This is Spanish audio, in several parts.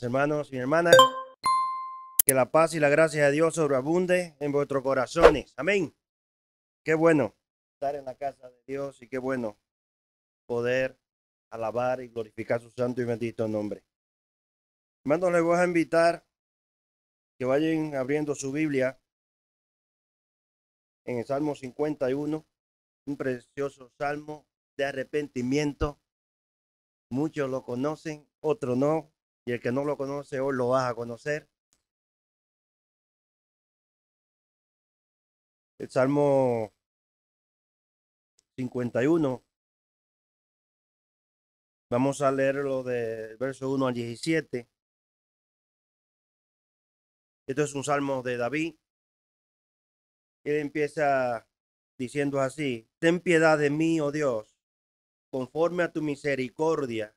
hermanos y hermanas. Que la paz y la gracia de Dios sobreabunde en vuestros corazones. Amén. Qué bueno estar en la casa de Dios y qué bueno poder alabar y glorificar su santo y bendito nombre. Hermanos, les voy a invitar que vayan abriendo su Biblia en el Salmo 51, un precioso salmo de arrepentimiento. Muchos lo conocen, otros no, y el que no lo conoce hoy lo vas a conocer. El Salmo 51, vamos a leerlo del verso 1 al 17. Esto es un salmo de David. Él empieza diciendo así: ten piedad de mí, oh Dios, conforme a tu misericordia,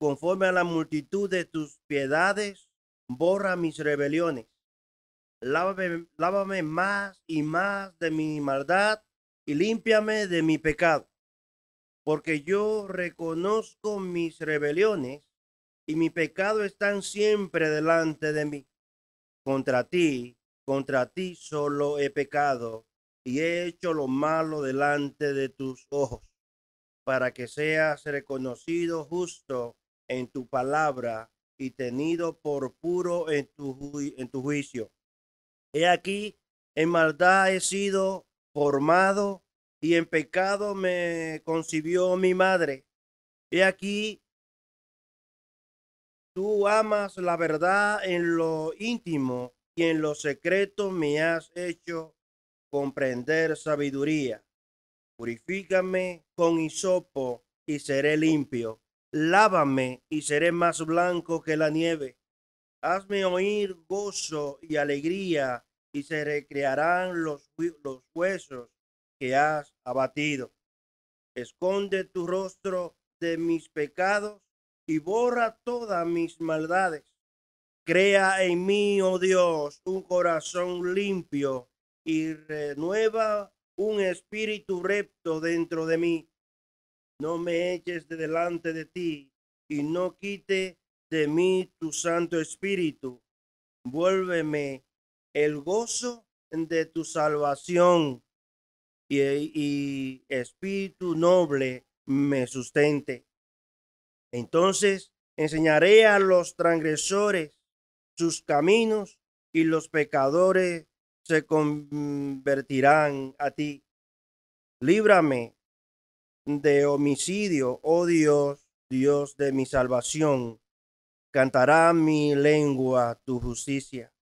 conforme a la multitud de tus piedades, borra mis rebeliones. Lávame más y más de mi maldad y límpiame de mi pecado, porque yo reconozco mis rebeliones y mi pecado están siempre delante de mí. Contra ti solo he pecado y he hecho lo malo delante de tus ojos, para que seas reconocido justo en tu palabra y tenido por puro en tu juicio. He aquí, en maldad he sido formado y en pecado me concibió mi madre. He aquí, tú amas la verdad en lo íntimo y en lo secreto me has hecho comprender sabiduría. Purifícame con hisopo y seré limpio. Lávame y seré más blanco que la nieve. Hazme oír gozo y alegría y se recrearán los huesos que has abatido. Esconde tu rostro de mis pecados y borra todas mis maldades. Crea en mí, oh Dios, un corazón limpio y renueva un espíritu recto dentro de mí. No me eches de delante de ti y no quite de mí tu santo espíritu. Vuélveme el gozo de tu salvación y espíritu noble me sustente. Entonces enseñaré a los transgresores sus caminos y los pecadores se convertirán a ti. Líbrame de homicidio, oh Dios, Dios de mi salvación. Cantará mi lengua tu justicia.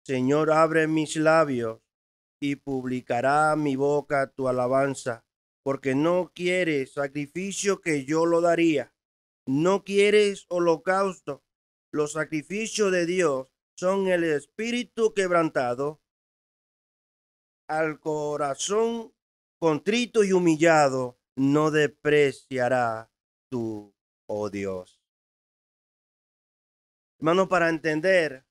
Señor, abre mis labios y publicará mi boca tu alabanza, porque no quieres sacrificio que yo lo daría. No quieres holocausto. Los sacrificios de Dios son el espíritu quebrantado, al corazón contrito y humillado no despreciará tú, oh Dios. Hermano, para entender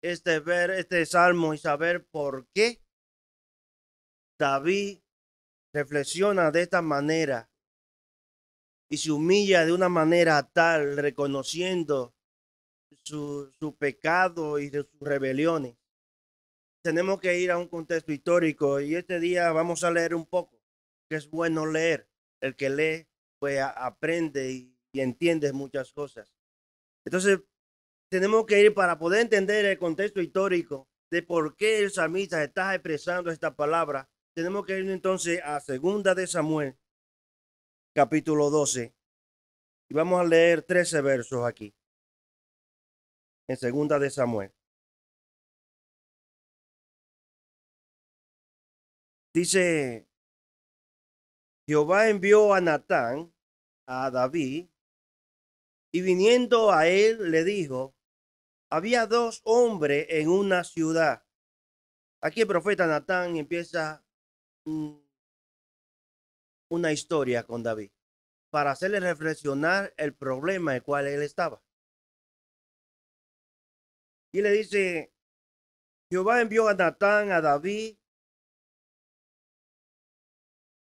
este salmo y saber por qué David reflexiona de esta manera y se humilla de una manera tal, reconociendo su pecado y de sus rebeliones. Tenemos que ir a un contexto histórico y este día vamos a leer un poco, que es bueno leer. El que lee, pues aprende y entiende muchas cosas. Entonces, tenemos que ir para poder entender el contexto histórico de por qué el salmista está expresando esta palabra. Tenemos que ir entonces a Segunda de Samuel, capítulo 12, y vamos a leer 13 versos aquí, en Segunda de Samuel. Dice: Jehová envió a Natán a David, y viniendo a él le dijo: había dos hombres en una ciudad. Aquí el profeta Natán empieza una historia con David para hacerle reflexionar el problema en el cual él estaba. Y le dice: Jehová envió a Natán a David,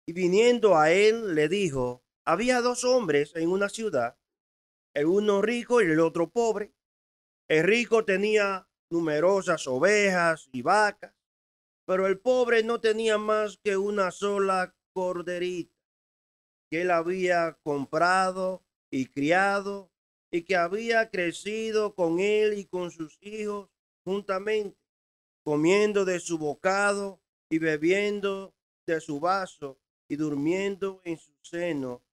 y viniendo a él le dijo: había dos hombres en una ciudad, el uno rico y el otro pobre. El rico tenía numerosas ovejas y vacas, pero el pobre no tenía más que una sola corderita que él había comprado y criado y que había crecido con él y con sus hijos juntamente, comiendo de su bocado y bebiendo de su vaso y durmiendo en su seno,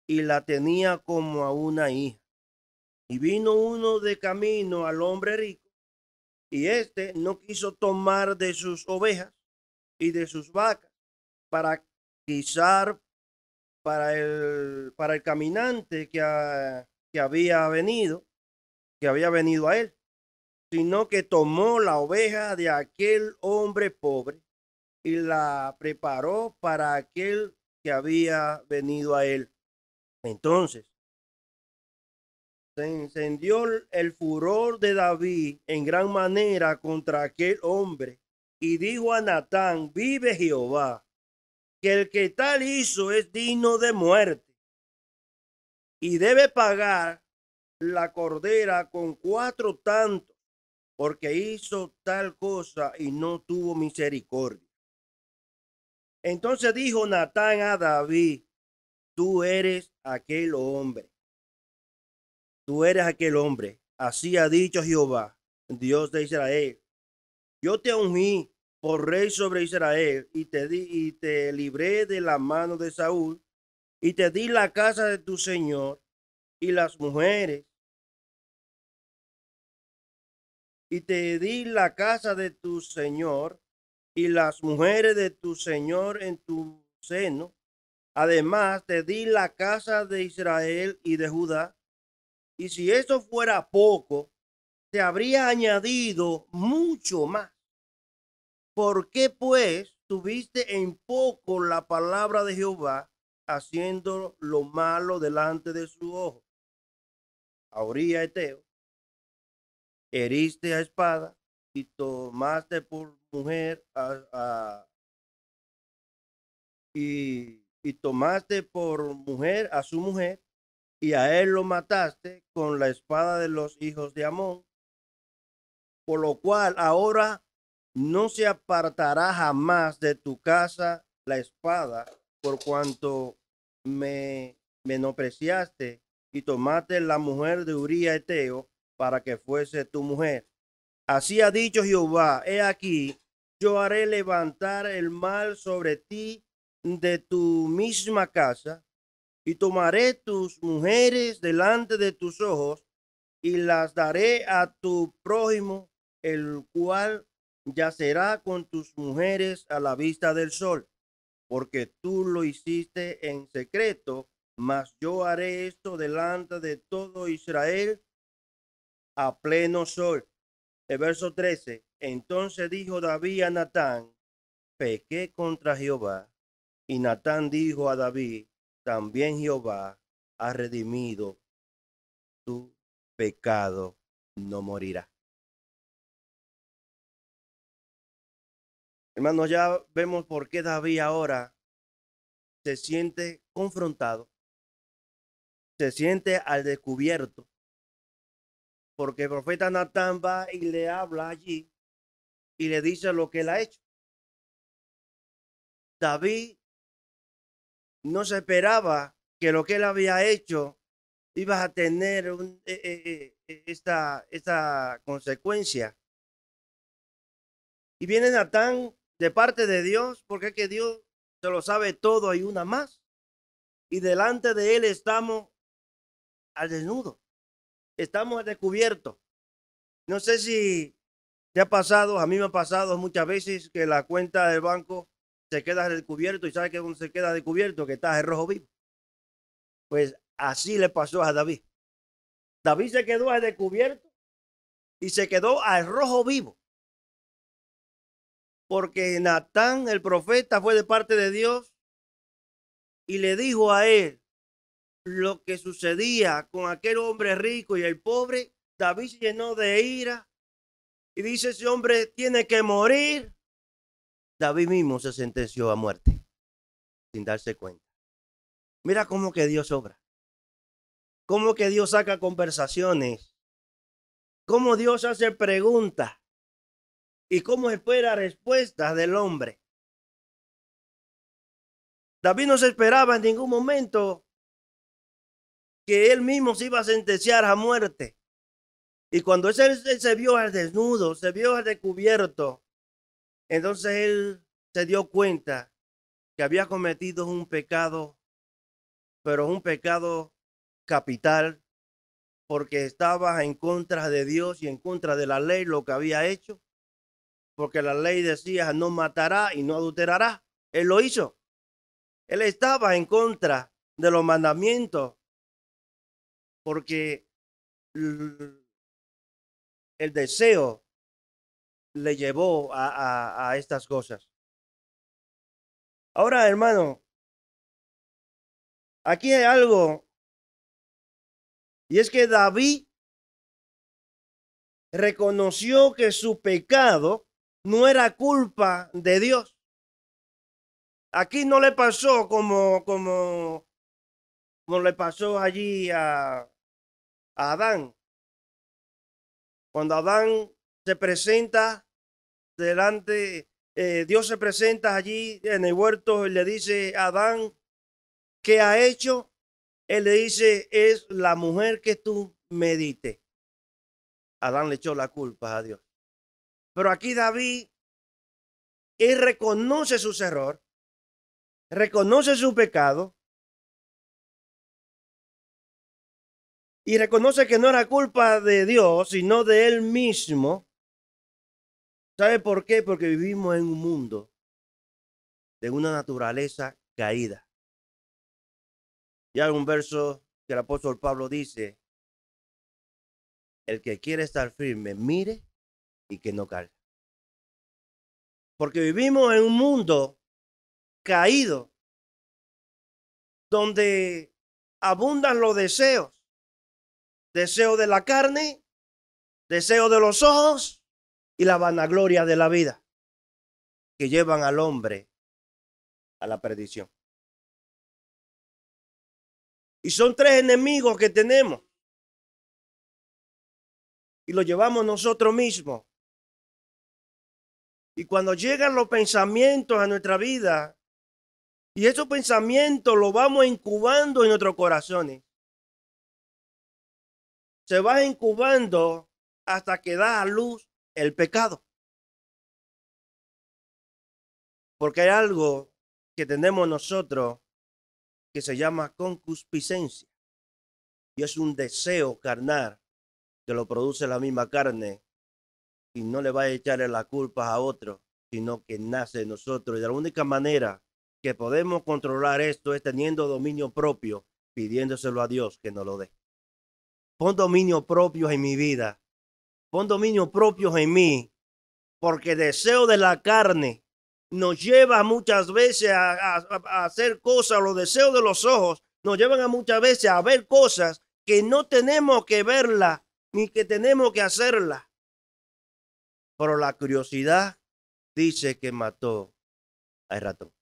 y la tenía como a una hija. Y vino uno de camino al hombre rico, y éste no quiso tomar de sus ovejas y de sus vacas para guisar para el caminante que había venido a él, sino que tomó la oveja de aquel hombre pobre y la preparó para aquel que había venido a él. Entonces se encendió el furor de David en gran manera contra aquel hombre y dijo a Natán: vive Jehová, que el que tal hizo es digno de muerte y debe pagar la cordera con 4 tantos, porque hizo tal cosa y no tuvo misericordia. Entonces dijo Natán a David: tú eres aquel hombre, tú eres aquel hombre. Así ha dicho Jehová, Dios de Israel: yo te ungí por rey sobre Israel y te libré de la mano de Saúl y te di la casa de tu señor y las mujeres, y te di la casa de tu señor y las mujeres de tu señor en tu seno. Además, te di la casa de Israel y de Judá. Y si esto fuera poco, te habría añadido mucho más. ¿Por qué pues tuviste en poco la palabra de Jehová, haciendo lo malo delante de su ojo? A Uría Eteo heriste a espada y tomaste por mujer y tomaste por mujer a su mujer, y a él lo mataste con la espada de los hijos de Amón, por lo cual ahora no se apartará jamás de tu casa la espada, por cuanto me menospreciaste y tomaste la mujer de Uría Eteo para que fuese tu mujer. Así ha dicho Jehová: he aquí, yo haré levantar el mal sobre ti de tu misma casa, y tomaré tus mujeres delante de tus ojos, y las daré a tu prójimo, el cual yacerá con tus mujeres a la vista del sol, porque tú lo hiciste en secreto, mas yo haré esto delante de todo Israel a pleno sol. El verso 13. Entonces dijo David a Natán: pequé contra Jehová. Y Natán dijo a David: también Jehová ha redimido tu pecado, no morirá. Hermanos, ya vemos por qué David ahora se siente confrontado, se siente al descubierto, porque el profeta Natán va y le habla allí y le dice lo que él ha hecho. David no se esperaba que lo que él había hecho iba a tener esta consecuencia. Y viene Natán de parte de Dios, porque es que Dios se lo sabe todo y una más. Y delante de él estamos al desnudo, estamos al descubierto. No sé si te ha pasado, a mí me ha pasado muchas veces que la cuenta del banco se queda al descubierto, y sabe que cuando se queda descubierto que está en rojo vivo. Pues así le pasó a David. David se quedó al descubierto y se quedó al rojo vivo, porque Natán, el profeta, fue de parte de Dios y le dijo a él lo que sucedía con aquel hombre rico y el pobre. David se llenó de ira y dice: ese hombre tiene que morir. David mismo se sentenció a muerte sin darse cuenta. Mira cómo que Dios obra, cómo que Dios saca conversaciones cómo Dios hace preguntas y cómo espera respuestas del hombre. David no se esperaba en ningún momento que él mismo se iba a sentenciar a muerte. Y cuando él se vio al desnudo, se vio al descubierto, entonces él se dio cuenta que había cometido un pecado, pero un pecado capital, porque estaba en contra de Dios y en contra de la ley lo que había hecho, porque la ley decía no matará y no adulterará. Él lo hizo. Él estaba en contra de los mandamientos, porque el deseo le llevó a estas cosas. Ahora, hermano, aquí hay algo, y es que David reconoció que su pecado no era culpa de Dios. Aquí no le pasó como le pasó allí a Adán. Cuando Adán se presenta delante, Dios se presenta allí en el huerto y le dice a Adán, ¿qué ha hecho? Él le dice, es la mujer que tú me diste. Adán le echó la culpa a Dios. Pero aquí David, él reconoce sus errores, reconoce su pecado y reconoce que no era culpa de Dios, sino de él mismo. ¿Sabe por qué? Porque vivimos en un mundo de una naturaleza caída. Y hay un verso que el apóstol Pablo dice, el que quiere estar firme, mire y que no caiga. Porque vivimos en un mundo caído, donde abundan los deseos. Deseo de la carne, deseo de los ojos y la vanagloria de la vida, que llevan al hombre a la perdición. Y son tres enemigos que tenemos. Y lo llevamos nosotros mismos. Y cuando llegan los pensamientos a nuestra vida, y esos pensamientos los vamos incubando en nuestros corazones, se va incubando hasta que da a luz el pecado. Porque hay algo que tenemos nosotros que se llama concupiscencia. Y es un deseo carnal que lo produce la misma carne. Y no le va a echarle la culpa a otro, sino que nace de nosotros. Y de la única manera que podemos controlar esto es teniendo dominio propio, pidiéndoselo a Dios que nos lo dé. Pon dominio propio en mi vida. Pon dominio propio en mí. Porque el deseo de la carne nos lleva muchas veces a hacer cosas. Los deseos de los ojos nos llevan a muchas veces a ver cosas que no tenemos que verlas ni que tenemos que hacerlas. Pero la curiosidad dice que mató al ratón.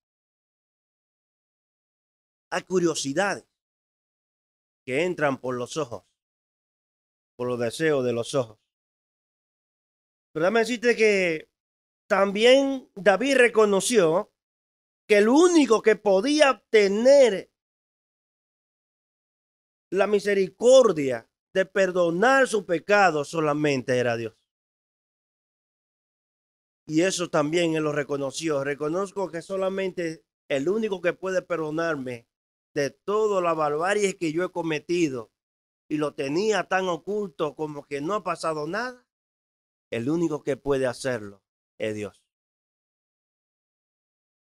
Hay curiosidades que entran por los ojos, por los deseos de los ojos. Pero déjame decirte que también David reconoció que el único que podía tener la misericordia de perdonar su pecado solamente era Dios. Y eso también él lo reconoció. Reconozco que solamente el único que puede perdonarme de toda la barbarie que yo he cometido y lo tenía tan oculto como que no ha pasado nada, el único que puede hacerlo es Dios.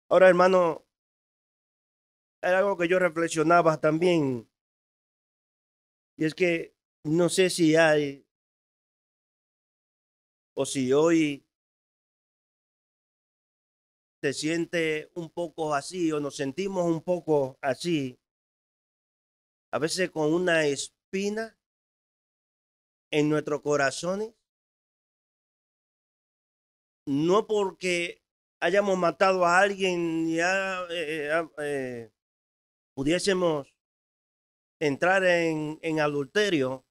Ahora, hermano, hay algo que yo reflexionaba también, y es que no sé si hay o si hoy se siente un poco así o nos sentimos un poco así, a veces con una espina en nuestros corazones, no porque hayamos matado a alguien y pudiésemos entrar en adulterio,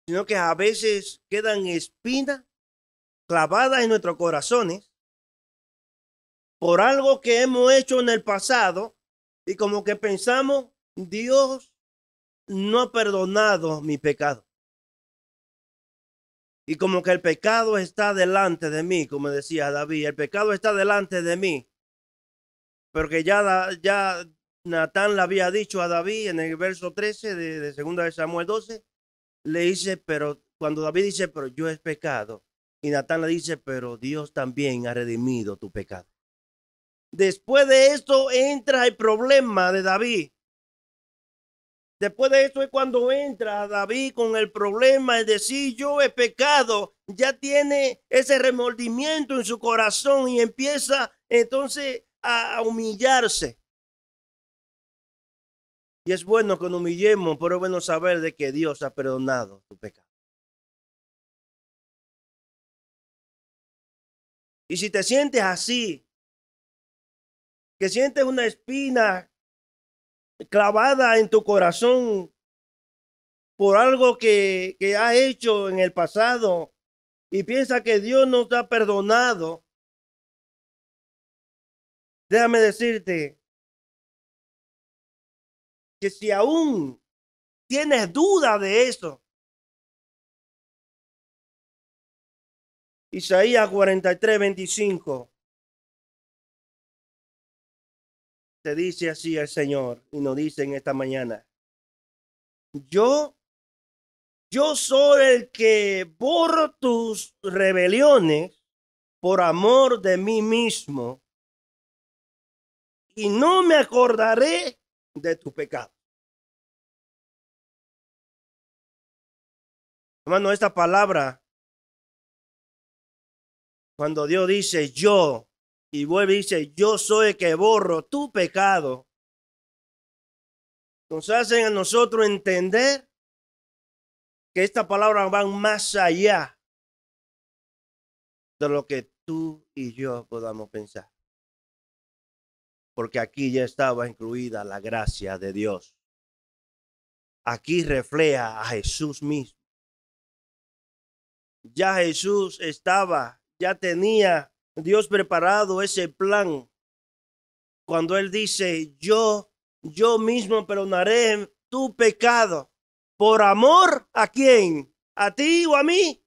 sino que a veces quedan espinas clavadas en nuestros corazones por algo que hemos hecho en el pasado y como que pensamos, Dios no ha perdonado mi pecado. Y como que el pecado está delante de mí, como decía David, el pecado está delante de mí. Porque ya Natán le había dicho a David en el verso 13 de 2 de Samuel 12, le dice, pero cuando David dice, pero yo he pecado, y Natán le dice, pero Dios también ha redimido tu pecado. Después de esto entra el problema de David. Después de esto es cuando entra David con el problema de decir yo he pecado, ya tiene ese remordimiento en su corazón y empieza entonces a humillarse. Y es bueno que nos humillemos, pero es bueno saber de que Dios ha perdonado tu pecado. Y si te sientes así, que sientes una espina clavada en tu corazón por algo que has hecho en el pasado y piensa que Dios no te ha perdonado, déjame decirte que si aún tienes duda de eso, Isaías 43:25 te dice así el Señor y nos dice en esta mañana, yo soy el que borro tus rebeliones por amor de mí mismo y no me acordaré de tu pecado. Hermano, esta palabra, cuando Dios dice yo y vuelve y dice yo soy el que borro tu pecado, nos hacen a nosotros entender que esta palabra va más allá de lo que tú y yo podamos pensar. Porque aquí ya estaba incluida la gracia de Dios. Aquí refleja a Jesús mismo. Ya Jesús estaba, ya tenía Dios preparado ese plan. Cuando Él dice, yo mismo perdonaré tu pecado. ¿Por amor a quién? ¿A ti o a mí?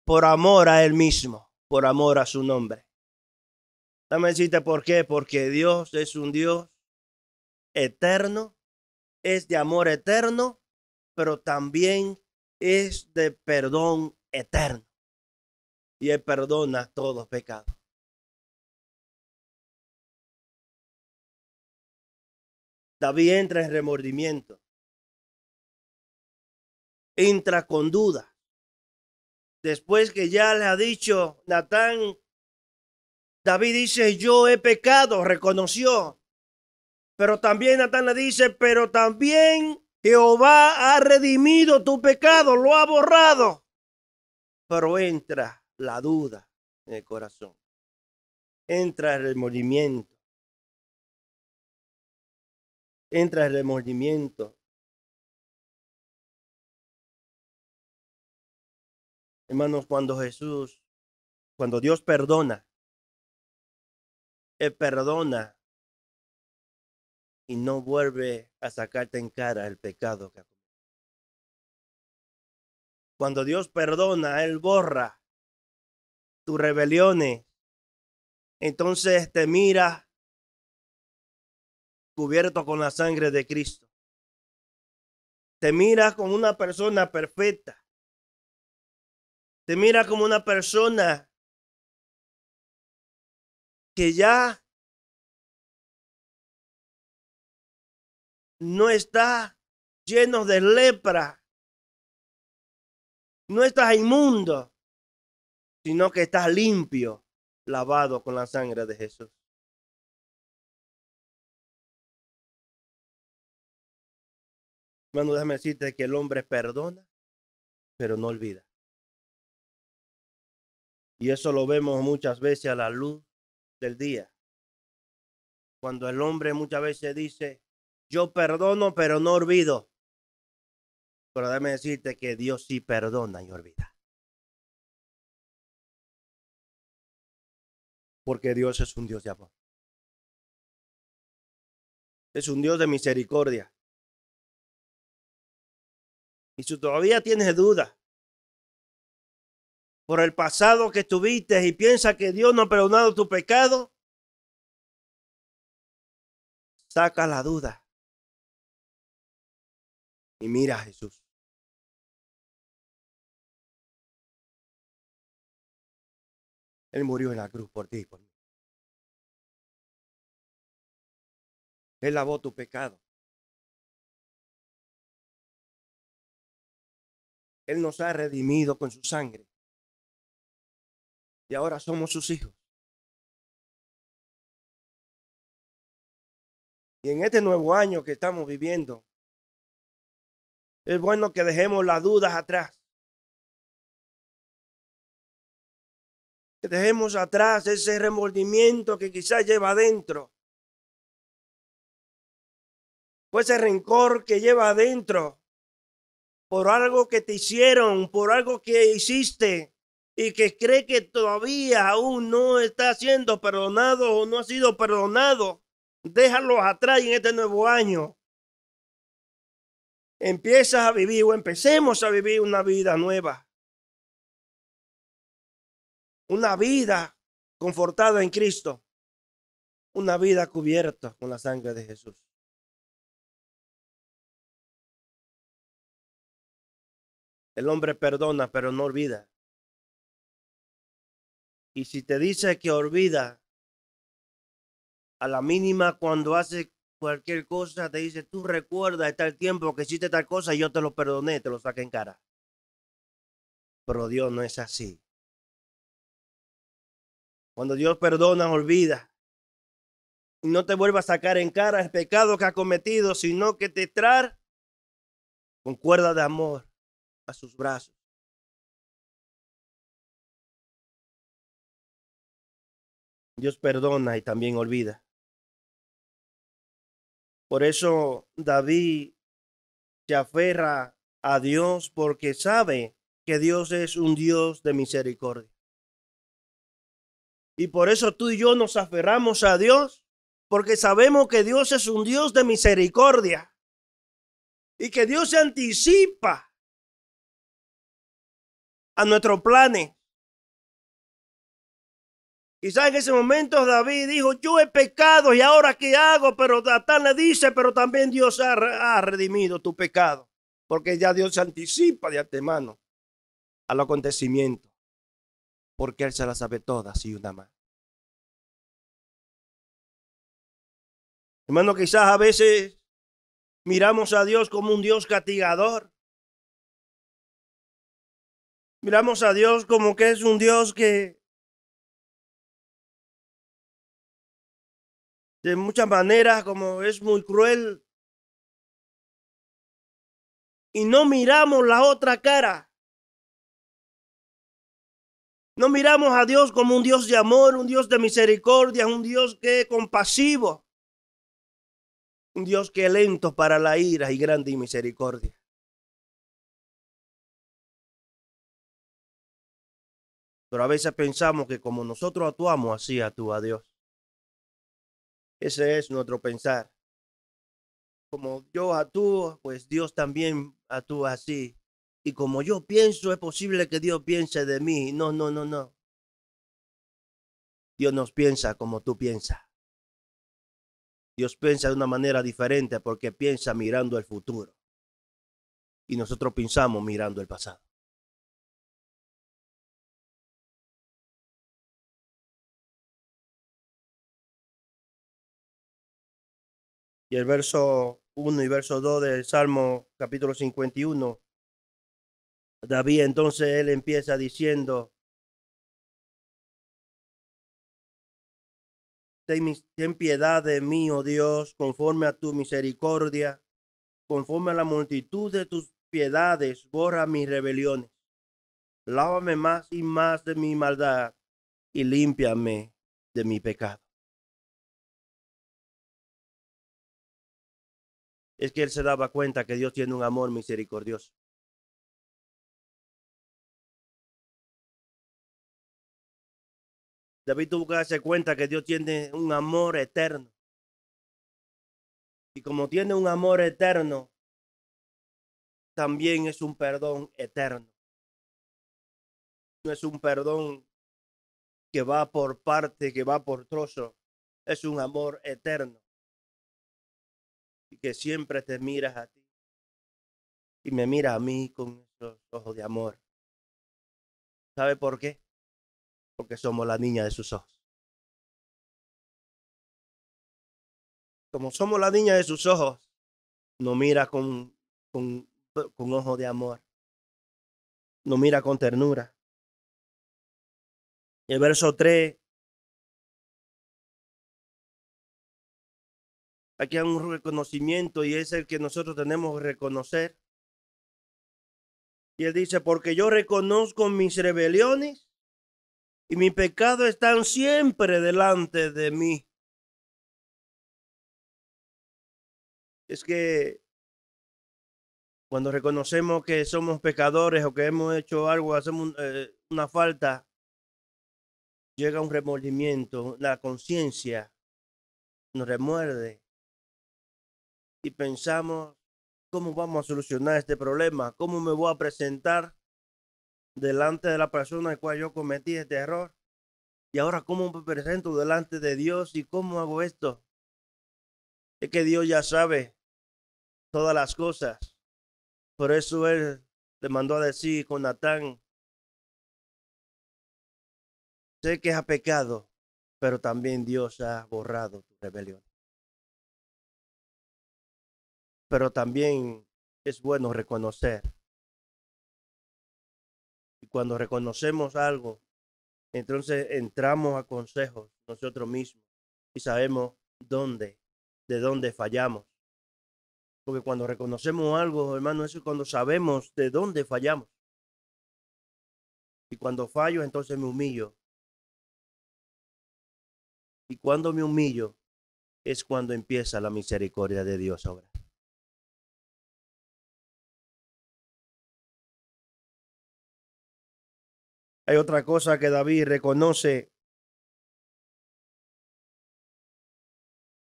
Por amor a Él mismo, por amor a su nombre. Dame decirte por qué, porque Dios es un Dios eterno, es de amor eterno, pero también es de perdón eterno. Y Él perdona todo pecado. David entra en remordimiento, entra con duda. Después que ya le ha dicho Natán, David dice, yo he pecado, reconoció. Pero también Natán le dice, pero también Jehová ha redimido tu pecado, lo ha borrado. Pero entra la duda en el corazón. Entra el remordimiento. Entra el remordimiento. Hermanos, cuando Dios perdona, Él perdona y no vuelve a sacarte en cara el pecado que ha cometido. Cuando Dios perdona, Él borra tus rebeliones. Entonces te mira cubierto con la sangre de Cristo. Te mira como una persona perfecta. Te mira como una persona que ya no está lleno de lepra, no estás inmundo, sino que estás limpio, lavado con la sangre de Jesús. Hermano, déjame decirte que el hombre perdona, pero no olvida. Y eso lo vemos muchas veces a la luz del día. Cuando el hombre muchas veces dice, yo perdono, pero no olvido. Pero déjame decirte que Dios sí perdona y olvida. Porque Dios es un Dios de amor. Es un Dios de misericordia. Y si todavía tienes duda por el pasado que tuviste y piensas que Dios no ha perdonado tu pecado, saca la duda y mira a Jesús. Él murió en la cruz por ti y por mí. Él lavó tu pecado. Él nos ha redimido con su sangre. Y ahora somos sus hijos. Y en este nuevo año que estamos viviendo, es bueno que dejemos las dudas atrás. Que dejemos atrás ese remordimiento que quizás lleva adentro. O ese rencor que lleva adentro por algo que te hicieron, por algo que hiciste y que cree que todavía aún no está siendo perdonado o no ha sido perdonado. Déjalo atrás en este nuevo año. Empiezas a vivir o empecemos a vivir una vida nueva. Una vida confortada en Cristo. Una vida cubierta con la sangre de Jesús. El hombre perdona, pero no olvida. Y si te dice que olvida, a la mínima cuando hace cualquier cosa, te dice, tú recuerdas tal tiempo que hiciste tal cosa y yo te lo perdoné, te lo saqué en cara. Pero Dios no es así. Cuando Dios perdona, olvida. Y no te vuelva a sacar en cara el pecado que ha cometido, sino que te trae con cuerda de amor a sus brazos. Dios perdona y también olvida. Por eso David se aferra a Dios porque sabe que Dios es un Dios de misericordia. Y por eso tú y yo nos aferramos a Dios, porque sabemos que Dios es un Dios de misericordia y que Dios se anticipa a nuestros planes. Quizás en ese momento David dijo, yo he pecado y ahora qué hago, pero Natán le dice, pero también Dios ha redimido tu pecado, porque ya Dios se anticipa de antemano al acontecimiento, porque Él se la sabe todas y una más. Hermano, quizás a veces miramos a Dios como un Dios castigador. Miramos a Dios como que es un Dios que de muchas maneras como es muy cruel. Y no miramos la otra cara. No miramos a Dios como un Dios de amor, un Dios de misericordia, un Dios que es compasivo. Un Dios que es lento para la ira y grande en misericordia. Pero a veces pensamos que como nosotros actuamos, así actúa Dios. Ese es nuestro pensar. Como yo actúo, pues Dios también actúa así. Y como yo pienso, es posible que Dios piense de mí. No, no, no, no. Dios nos piensa como tú piensas. Dios piensa de una manera diferente porque piensa mirando el futuro. Y nosotros pensamos mirando el pasado. Y el verso 1 y verso 2 del Salmo capítulo 51, David entonces él empieza diciendo, ten piedad de mí, oh Dios, conforme a tu misericordia, conforme a la multitud de tus piedades, borra mis rebeliones. Lávame más y más de mi maldad y límpiame de mi pecado. Es que él se daba cuenta que Dios tiene un amor misericordioso. David tuvo que darse cuenta que Dios tiene un amor eterno. Y como tiene un amor eterno, también es un perdón eterno. No es un perdón que va por parte, que va por trozo. Es un amor eterno. Y que siempre te miras a ti. Y me mira a mí con esos ojos de amor. ¿Sabe por qué? Porque somos la niña de sus ojos. Como somos la niña de sus ojos, nos mira con ojos de amor. Nos mira con ternura. El verso 3. Aquí hay un reconocimiento y es el que nosotros tenemos que reconocer. Y él dice, porque yo reconozco mis rebeliones y mis pecados están siempre delante de mí. Es que cuando reconocemos que somos pecadores o que hemos hecho algo, hacemos una falta, llega un remordimiento, la conciencia nos remuerde y pensamos, ¿cómo vamos a solucionar este problema? ¿Cómo me voy a presentar delante de la persona en la cual yo cometí este error? Y ahora, ¿cómo me presento delante de Dios y cómo hago esto? Es que Dios ya sabe todas las cosas. Por eso Él le mandó a decir con Natán, sé que has pecado, pero también Dios ha borrado tu rebelión. Pero también es bueno reconocer. Y cuando reconocemos algo, entonces entramos a consejos nosotros mismos y sabemos de dónde fallamos. Porque cuando reconocemos algo, hermano, eso es cuando sabemos de dónde fallamos. Y cuando fallo, entonces me humillo. Y cuando me humillo, es cuando empieza la misericordia de Dios ahora. Hay otra cosa que David reconoce,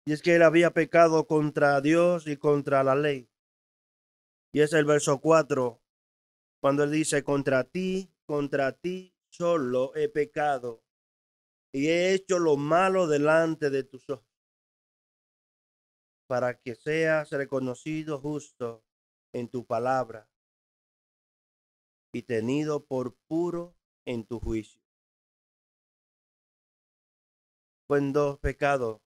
y es que él había pecado contra Dios y contra la ley. Y es el verso 4, cuando él dice, contra ti solo he pecado y he hecho lo malo delante de tus ojos, para que seas reconocido justo en tu palabra y tenido por puro en tu juicio. Fueron dos pecados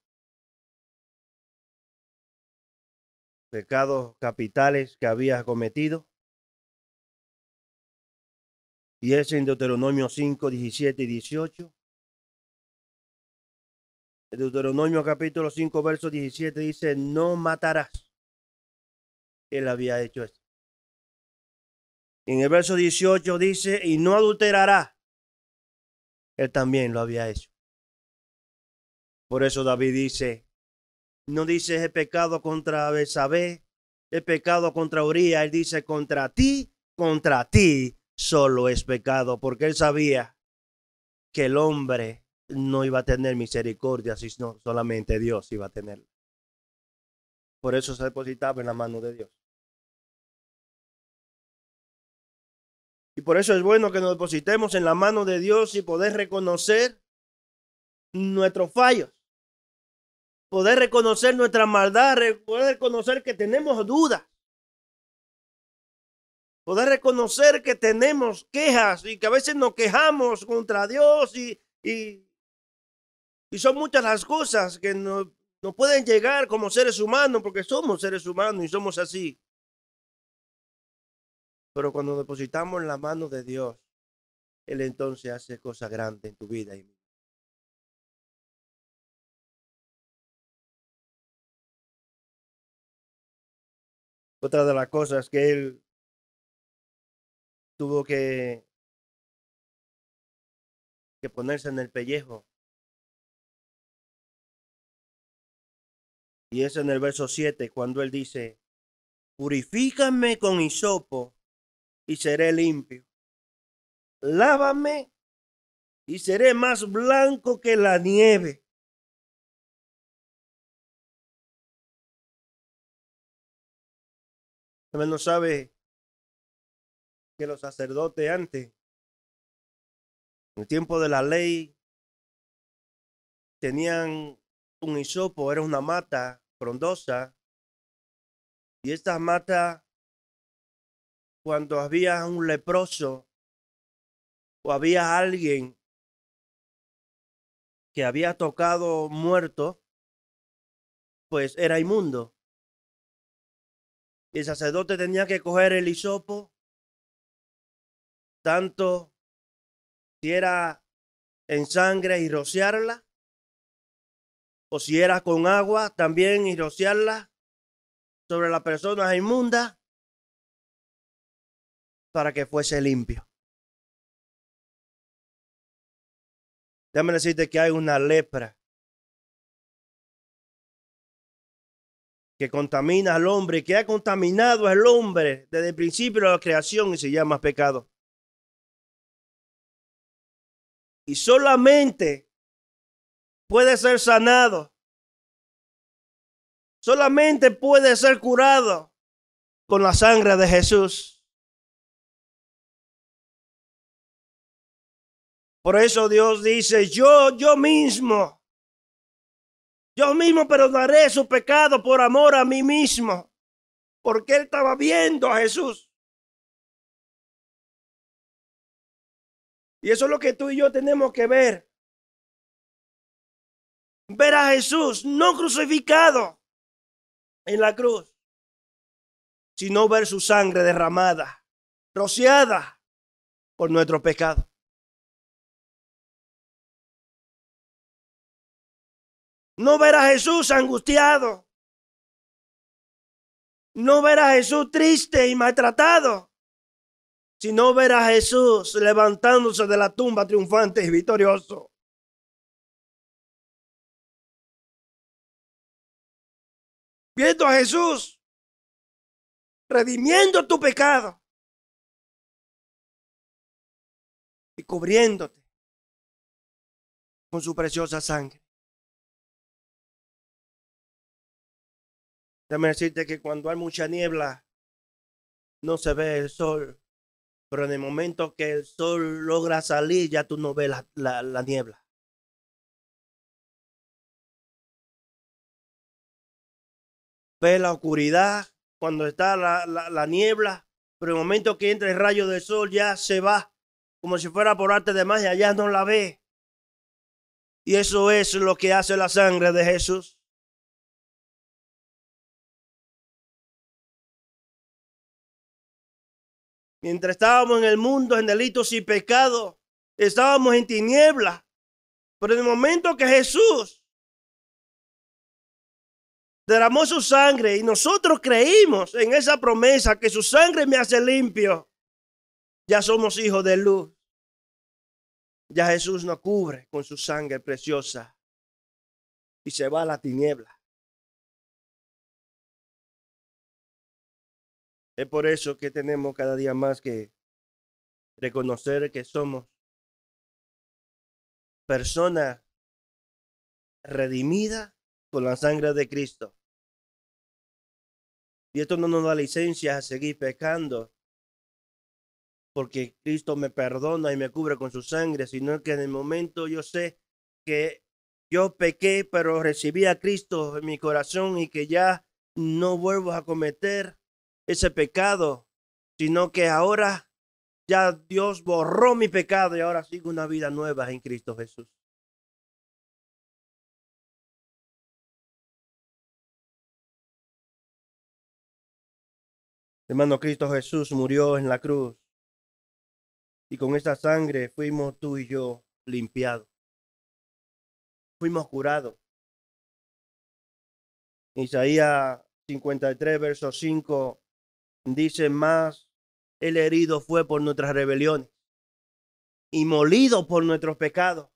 capitales que había cometido. Y es en Deuteronomio 5, 17 y 18. En Deuteronomio capítulo 5, verso 17 dice, no matarás. Él había hecho esto. En el verso 18 dice, y no adulterará. Él también lo había hecho. Por eso David dice, no dice el pecado contra Betsabé, el pecado contra Uría. Él dice, contra ti solo es pecado, porque él sabía que el hombre no iba a tener misericordia, sino solamente Dios iba a tener. Por eso se depositaba en la mano de Dios. Y por eso es bueno que nos depositemos en la mano de Dios y poder reconocer nuestros fallos, poder reconocer nuestra maldad, poder reconocer que tenemos dudas, poder reconocer que tenemos quejas y que a veces nos quejamos contra Dios y son muchas las cosas que nos pueden llegar como seres humanos, porque somos seres humanos y somos así. Pero cuando depositamos en la mano de Dios, Él entonces hace cosas grandes en tu vida y otra de las cosas que Él tuvo que ponerse en el pellejo. Y es en el verso 7 cuando Él dice, purifícame con hisopo y seré limpio. Lávame y seré más blanco que la nieve. Hermano, sabe que los sacerdotes antes, en el tiempo de la ley, tenían un hisopo, era una mata frondosa, y esta mata, cuando había un leproso o había alguien que había tocado muerto, pues era inmundo. Y el sacerdote tenía que coger el hisopo, tanto si era en sangre y rociarla, o si era con agua también y rociarla sobre la persona inmunda para que fuese limpio. Déjame decirte que hay una lepra que contamina al hombre, que ha contaminado al hombre desde el principio de la creación y se llama pecado. Y solamente puede ser sanado, solamente puede ser curado con la sangre de Jesús. Por eso Dios dice, yo mismo perdonaré su pecado por amor a mí mismo, porque él estaba viendo a Jesús. Y eso es lo que tú y yo tenemos que ver. Ver a Jesús no crucificado en la cruz, sino ver su sangre derramada, rociada por nuestro pecado. No ver a Jesús angustiado. No ver a Jesús triste y maltratado, sino ver a Jesús levantándose de la tumba triunfante y victorioso. Viendo a Jesús redimiendo tu pecado y cubriéndote con su preciosa sangre. Déjame decirte que cuando hay mucha niebla, no se ve el sol. Pero en el momento que el sol logra salir, ya tú no ves la niebla. Ves la oscuridad cuando está la niebla, pero en el momento que entra el rayo del sol ya se va, como si fuera por arte de magia, ya no la ve. Y eso es lo que hace la sangre de Jesús. Mientras estábamos en el mundo en delitos y pecados, estábamos en tinieblas. Pero en el momento que Jesús derramó su sangre y nosotros creímos en esa promesa que su sangre me hace limpio, ya somos hijos de luz. Ya Jesús nos cubre con su sangre preciosa y se va a la tiniebla. Es por eso que tenemos cada día más que reconocer que somos personas redimidas con la sangre de Cristo. Y esto no nos da licencia a seguir pecando, porque Cristo me perdona y me cubre con su sangre, sino que en el momento yo sé que yo pequé, pero recibí a Cristo en mi corazón y que ya no vuelvo a cometer ese pecado, sino que ahora ya Dios borró mi pecado y ahora sigo una vida nueva en Cristo Jesús. Hermano, Cristo Jesús murió en la cruz y con esa sangre fuimos tú y yo limpiados. Fuimos curados. Isaías 53, verso 5 dice más, el herido fue por nuestras rebeliones y molido por nuestros pecados.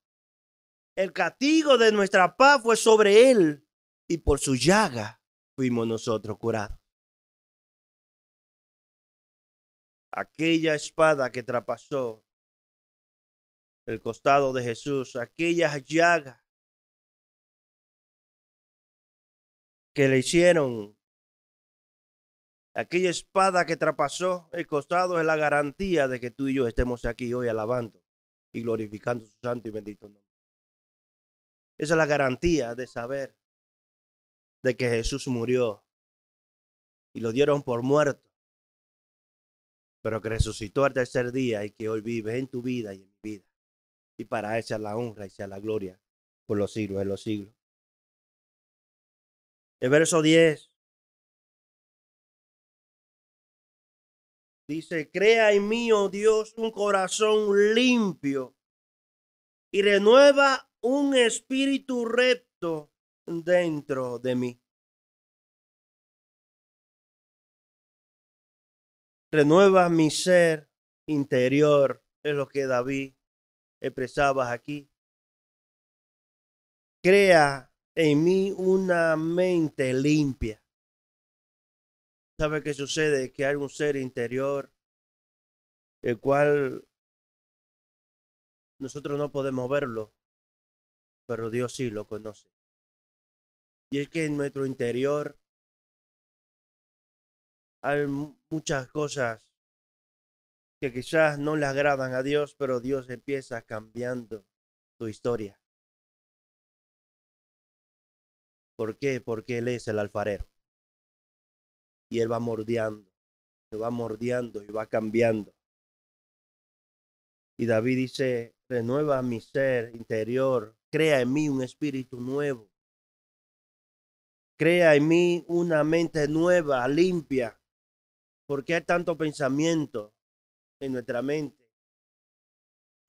El castigo de nuestra paz fue sobre él y por su llaga fuimos nosotros curados. Aquella espada que traspasó el costado de Jesús, aquellas llagas que le hicieron, aquella espada que traspasó el costado, es la garantía de que tú y yo estemos aquí hoy alabando y glorificando su santo y bendito nombre. Esa es la garantía de saber de que Jesús murió y lo dieron por muerto, pero que resucitó al tercer día y que hoy vive en tu vida y en mi vida. Y para esa la honra y sea la gloria por los siglos de los siglos. El verso 10 dice: crea en mí, oh Dios, un corazón limpio y renueva un espíritu recto dentro de mí. Renueva mi ser interior, es lo que David expresaba aquí. Crea en mí una mente limpia. ¿Sabe qué sucede? Que hay un ser interior, el cual nosotros no podemos verlo, pero Dios sí lo conoce. Y es que en nuestro interior hay muchas cosas que quizás no le agradan a Dios, pero Dios empieza cambiando tu historia. ¿Por qué? Porque Él es el alfarero. Y Él va mordiendo y va cambiando. Y David dice: renueva mi ser interior, crea en mí un espíritu nuevo. Crea en mí una mente nueva, limpia. Porque hay tanto pensamiento en nuestra mente.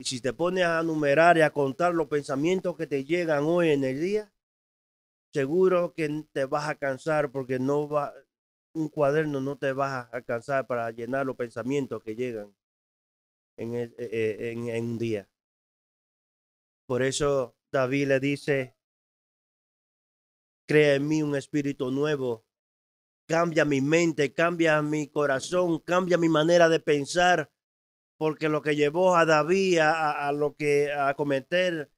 Y si te pones a numerar y a contar los pensamientos que te llegan hoy en el día, seguro que te vas a cansar, porque un cuaderno no te va a alcanzar para llenar los pensamientos que llegan en un día. Por eso David le dice: crea en mí un espíritu nuevo, cambia mi mente, cambia mi corazón, cambia mi manera de pensar, porque lo que llevó a David a cometer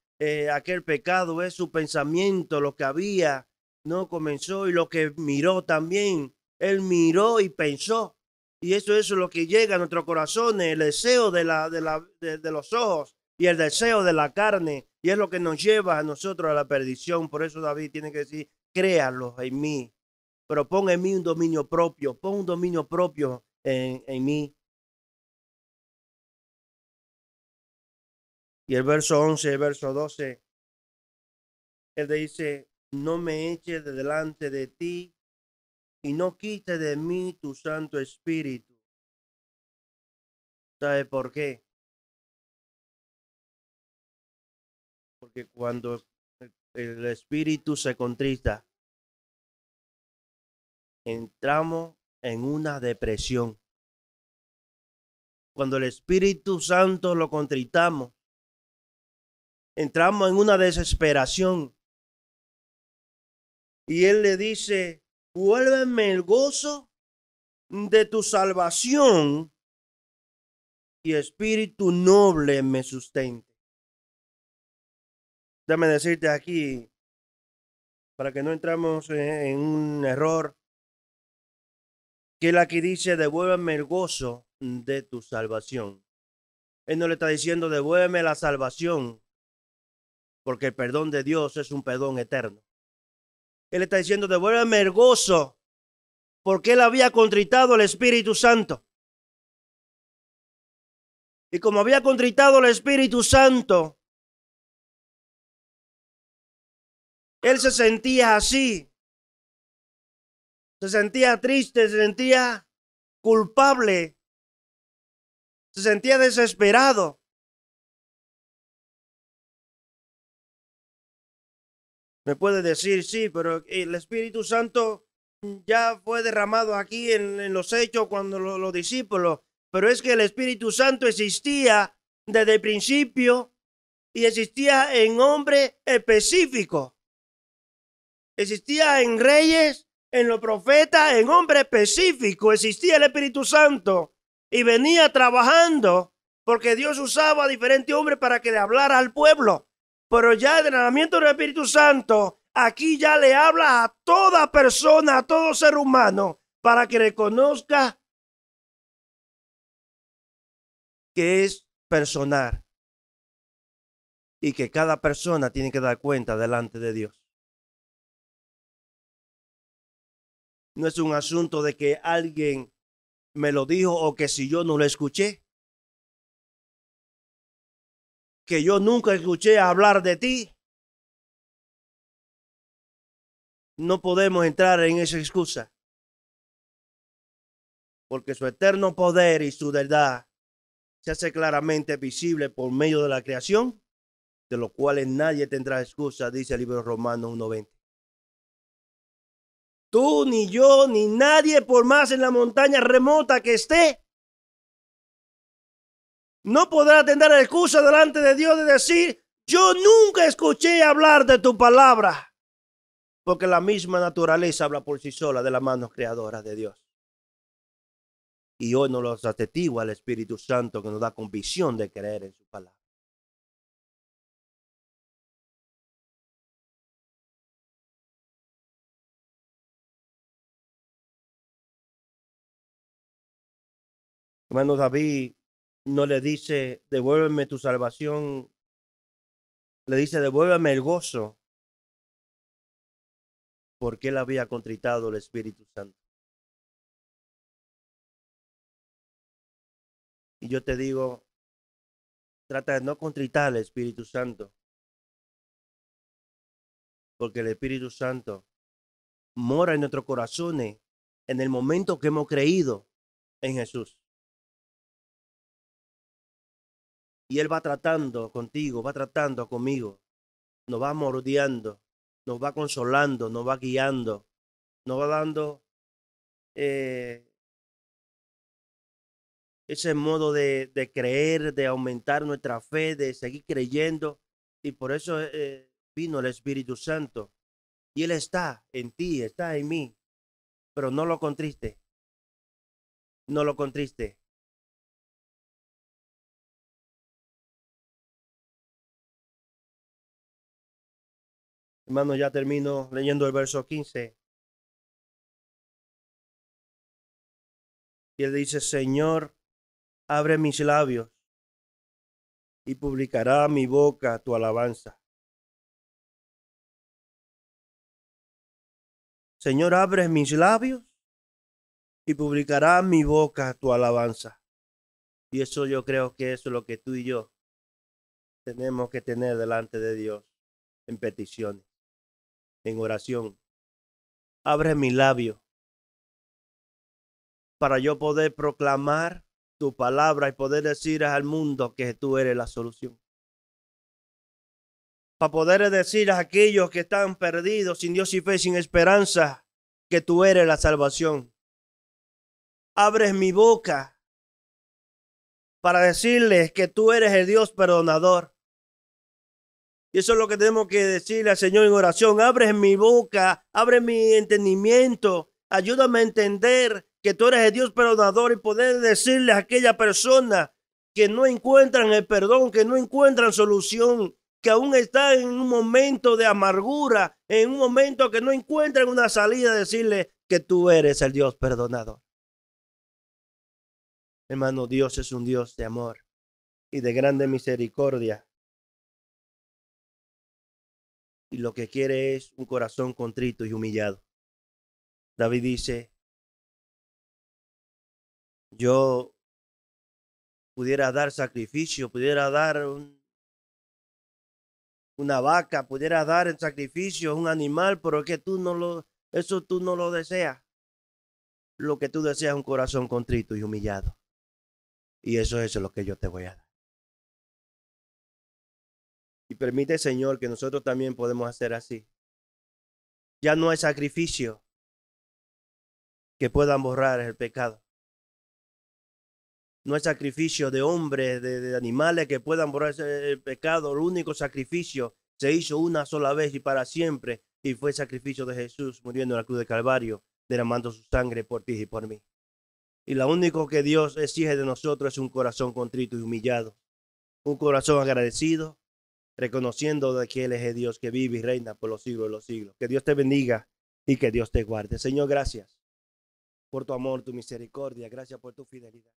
aquel pecado es su pensamiento, lo que había, no comenzó, y lo que miró también. Él miró y pensó. Y eso es lo que llega a nuestros corazones, el deseo de los ojos y el deseo de la carne. Y es lo que nos lleva a nosotros a la perdición. Por eso David tiene que decir: créalo en mí, pero pon en mí un dominio propio, pon un dominio propio en mí. Y el verso 11, el verso 12, él dice: no me eches de delante de ti y no quite de mí tu Santo Espíritu. ¿Sabe por qué? Porque cuando el Espíritu se contrista, entramos en una depresión. Cuando el Espíritu Santo lo contritamos, entramos en una desesperación. Y Él le dice: vuélveme el gozo de tu salvación y espíritu noble me sustente. Déjame decirte aquí, para que no entremos en un error, que él aquí dice: devuélveme el gozo de tu salvación. Él no le está diciendo: devuélveme la salvación, porque el perdón de Dios es un perdón eterno. Él está diciendo: devuélveme el gozo, porque él había contritado al Espíritu Santo. Y como había contritado al Espíritu Santo, él se sentía así. Se sentía triste, se sentía culpable, se sentía desesperado. Me puede decir: sí, pero el Espíritu Santo ya fue derramado aquí en los hechos cuando los discípulos. Pero es que el Espíritu Santo existía desde el principio y existía en hombres específicos. Existía en reyes, en los profetas, en hombres específicos. Existía el Espíritu Santo y venía trabajando porque Dios usaba a diferentes hombres para que le hablara al pueblo. Pero ya el entrenamiento del Espíritu Santo, aquí ya le habla a toda persona, a todo ser humano, para que reconozca que es personal y que cada persona tiene que dar cuenta delante de Dios. No es un asunto de que alguien me lo dijo o que si yo no lo escuché, que yo nunca escuché hablar de ti. No podemos entrar en esa excusa, porque su eterno poder y su verdad se hace claramente visible por medio de la creación, de los cuales nadie tendrá excusa, dice el libro de Romanos 1:20. Tú, ni yo, ni nadie, por más en la montaña remota que esté, no podrá tener excusa delante de Dios de decir, yo nunca escuché hablar de tu palabra, porque la misma naturaleza habla por sí sola de las manos creadoras de Dios. Y hoy nos los atestigua el Espíritu Santo, que nos da convicción de creer en su palabra. Hermano David no le dice, devuélveme tu salvación, le dice, devuélveme el gozo, porque él había contritado el Espíritu Santo. Y yo te digo, trata de no contritar al Espíritu Santo, porque el Espíritu Santo mora en nuestros corazones en el momento que hemos creído en Jesús. Y Él va tratando contigo, va tratando conmigo, nos va mordiendo, nos va consolando, nos va guiando, nos va dando ese modo de creer, de aumentar nuestra fe, de seguir creyendo. Y por eso vino el Espíritu Santo. Y Él está en ti, está en mí. Pero no lo contriste. No lo contriste. Hermano, ya termino leyendo el verso 15. Y Él dice, Señor, abre mis labios y publicará mi boca tu alabanza. Señor, abre mis labios y publicará mi boca tu alabanza. Y eso yo creo que eso es lo que tú y yo tenemos que tener delante de Dios en peticiones, en oración. Abre mi labio para yo poder proclamar tu palabra y poder decir al mundo que tú eres la solución. Para poder decir a aquellos que están perdidos, sin Dios y fe, sin esperanza, que tú eres la salvación. Abres mi boca para decirles que tú eres el Dios perdonador. Y eso es lo que tenemos que decirle al Señor en oración. Abre mi boca, abre mi entendimiento, ayúdame a entender que tú eres el Dios perdonador y poder decirle a aquella persona que no encuentran el perdón, que no encuentran solución, que aún está en un momento de amargura, en un momento que no encuentran una salida, decirle que tú eres el Dios perdonador. Hermano, Dios es un Dios de amor y de grande misericordia. Y lo que quiere es un corazón contrito y humillado. David dice, yo pudiera dar sacrificio, pudiera dar una vaca, pudiera dar en sacrificio un animal, pero es que eso tú no lo deseas. Lo que tú deseas es un corazón contrito y humillado. Y eso es lo que yo te voy a dar. Y permite, Señor, que nosotros también podemos hacer así. Ya no hay sacrificio que puedan borrar el pecado. No hay sacrificio de hombres, de animales que puedan borrar el pecado. El único sacrificio se hizo una sola vez y para siempre. Y fue el sacrificio de Jesús muriendo en la cruz de Calvario, derramando su sangre por ti y por mí. Y lo único que Dios exige de nosotros es un corazón contrito y humillado. Un corazón agradecido, reconociendo de que Él es el Dios que vive y reina por los siglos de los siglos. Que Dios te bendiga y que Dios te guarde. Señor, gracias por tu amor, tu misericordia. Gracias por tu fidelidad.